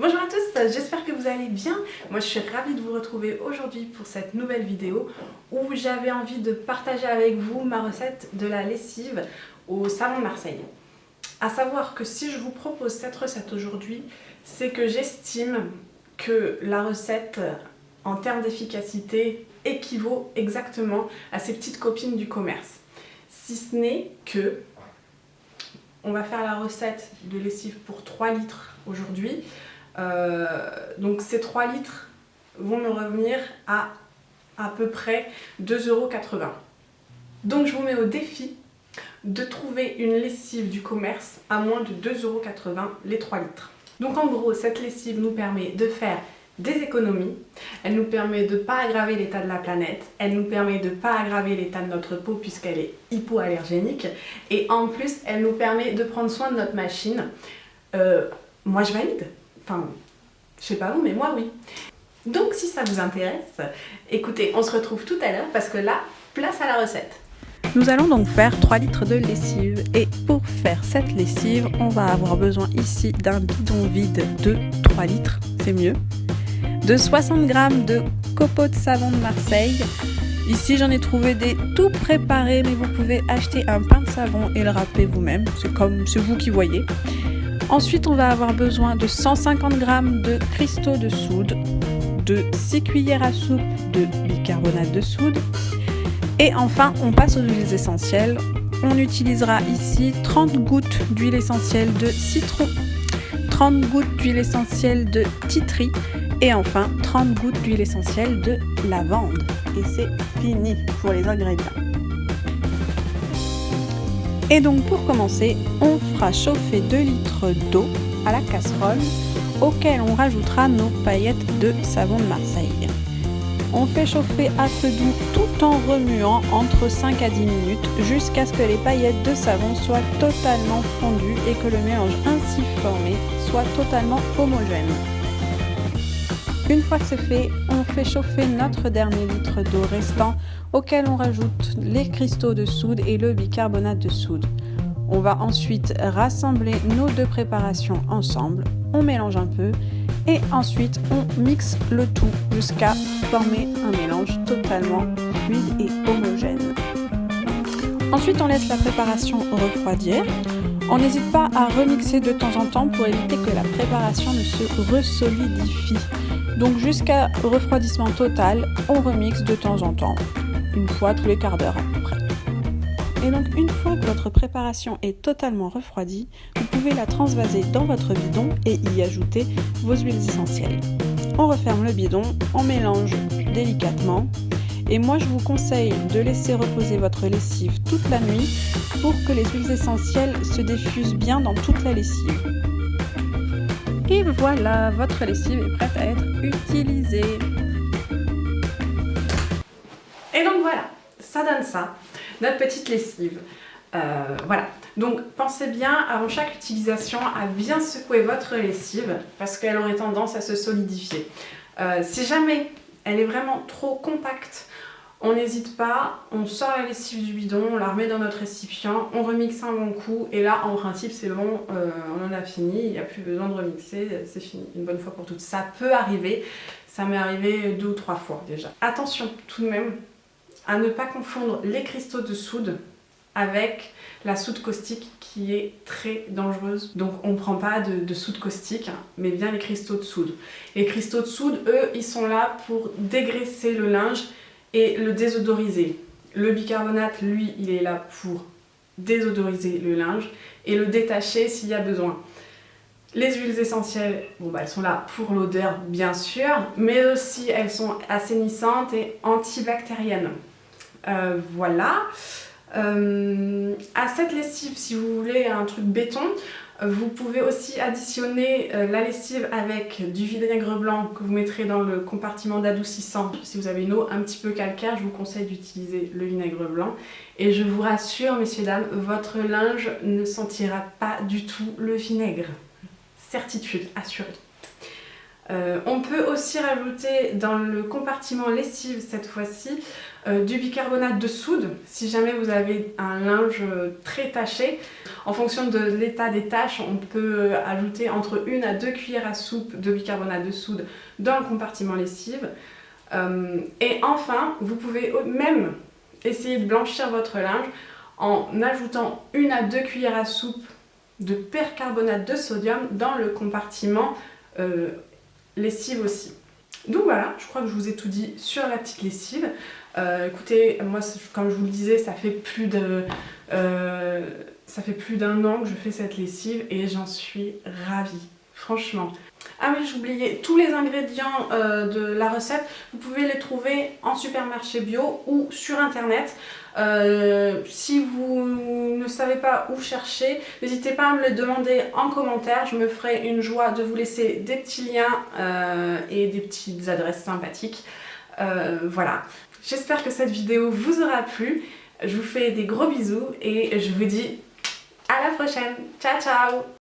Bonjour à tous, j'espère que vous allez bien. Moi je suis ravie de vous retrouver aujourd'hui pour cette nouvelle vidéo où j'avais envie de partager avec vous ma recette de la lessive au savon de Marseille. À savoir que si je vous propose cette recette aujourd'hui, c'est que j'estime que la recette en termes d'efficacité équivaut exactement à ses petites copines du commerce. Si ce n'est que on va faire la recette de lessive pour 3 litres aujourd'hui. Donc ces 3 litres vont me revenir à peu près 2,80 €. Donc je vous mets au défi de trouver une lessive du commerce à moins de 2,80 € les 3 litres. Donc en gros, cette lessive nous permet de faire des économies, elle nous permet de ne pas aggraver l'état de la planète, elle nous permet de ne pas aggraver l'état de notre peau puisqu'elle est hypoallergénique et en plus elle nous permet de prendre soin de notre machine. Moi je valide, enfin je sais pas vous mais moi oui. Donc si ça vous intéresse, écoutez, on se retrouve tout à l'heure parce que là, place à la recette. Nous allons donc faire 3 litres de lessive et pour faire cette lessive, on va avoir besoin ici d'un bidon vide de 3 litres, c'est mieux, de 60 g de copeaux de savon de Marseille. Ici j'en ai trouvé des tout préparés mais vous pouvez acheter un pain de savon et le râper vous-même, c'est vous qui voyez. Ensuite on va avoir besoin de 150 g de cristaux de soude, de 6 cuillères à soupe de bicarbonate de soude. Et enfin, on passe aux huiles essentielles. On utilisera ici 30 gouttes d'huile essentielle de citron, 30 gouttes d'huile essentielle de titri et enfin 30 gouttes d'huile essentielle de lavande. Et c'est fini pour les ingrédients. Et donc pour commencer, on fera chauffer 2 litres d'eau à la casserole auquel on rajoutera nos paillettes de savon de Marseille. On fait chauffer à feu doux tout en remuant entre 5 à 10 minutes jusqu'à ce que les paillettes de savon soient totalement fondues et que le mélange ainsi formé soit totalement homogène. Une fois que c'est fait, on fait chauffer notre dernier litre d'eau restant auquel on rajoute les cristaux de soude et le bicarbonate de soude. On va ensuite rassembler nos deux préparations ensemble, on mélange un peu et ensuite on mixe le tout jusqu'à former un mélange totalement fluide et homogène. Ensuite on laisse la préparation refroidir. On n'hésite pas à remixer de temps en temps pour éviter que la préparation ne se resolidifie. Donc jusqu'à refroidissement total, on remixe de temps en temps, une fois tous les quarts d'heure à peu près. Et donc une fois que votre préparation est totalement refroidie, vous pouvez la transvaser dans votre bidon et y ajouter vos huiles essentielles. On referme le bidon, on mélange délicatement et moi je vous conseille de laisser reposer votre lessive toute la nuit pour que les huiles essentielles se diffusent bien dans toute la lessive. Et voilà, votre lessive est prête à être utilisée. Et donc voilà, ça donne ça, notre petite lessive. Voilà, donc pensez bien avant chaque utilisation à bien secouer votre lessive parce qu'elle aurait tendance à se solidifier. Si jamais elle est vraiment trop compacte, on n'hésite pas, on sort la lessive du bidon, on la remet dans notre récipient, on remixe un bon coup et là en principe c'est bon, on en a fini, il n'y a plus besoin de remixer, c'est fini, une bonne fois pour toutes. Ça peut arriver, ça m'est arrivé 2 ou 3 fois déjà. Attention tout de même à ne pas confondre les cristaux de soude avec la soude caustique qui est très dangereuse. Donc on ne prend pas de soude caustique, mais bien les cristaux de soude. Les cristaux de soude, eux, ils sont là pour dégraisser le linge et le désodoriser. Le bicarbonate, lui, il est là pour désodoriser le linge et le détacher s'il y a besoin. Les huiles essentielles, bon, elles sont là pour l'odeur bien sûr, mais aussi elles sont assainissantes et antibactériennes. Voilà. À cette lessive, si vous voulez un truc béton, vous pouvez aussi additionner la lessive avec du vinaigre blanc que vous mettrez dans le compartiment d'adoucissant. Si vous avez une eau un petit peu calcaire, je vous conseille d'utiliser le vinaigre blanc. Et je vous rassure, messieurs, dames, votre linge ne sentira pas du tout le vinaigre. Certitude, assurée. On peut aussi rajouter dans le compartiment lessive cette fois-ci du bicarbonate de soude si jamais vous avez un linge très taché. En fonction de l'état des taches, on peut ajouter entre 1 à 2 cuillères à soupe de bicarbonate de soude dans le compartiment lessive. Et enfin, vous pouvez même essayer de blanchir votre linge en ajoutant 1 à 2 cuillères à soupe de percarbonate de sodium dans le compartiment lessive aussi. Donc voilà, je crois que je vous ai tout dit sur la petite lessive. Écoutez, moi comme je vous le disais, ça fait plus d'un an que je fais cette lessive et j'en suis ravie, franchement. Ah oui, j'oubliais, tous les ingrédients de la recette, vous pouvez les trouver en supermarché bio ou sur internet. Si vous ne savez pas où chercher, n'hésitez pas à me le demander en commentaire. Je me ferai une joie de vous laisser des petits liens et des petites adresses sympathiques. Voilà, j'espère que cette vidéo vous aura plu. Je vous fais des gros bisous et je vous dis à la prochaine. Ciao ciao!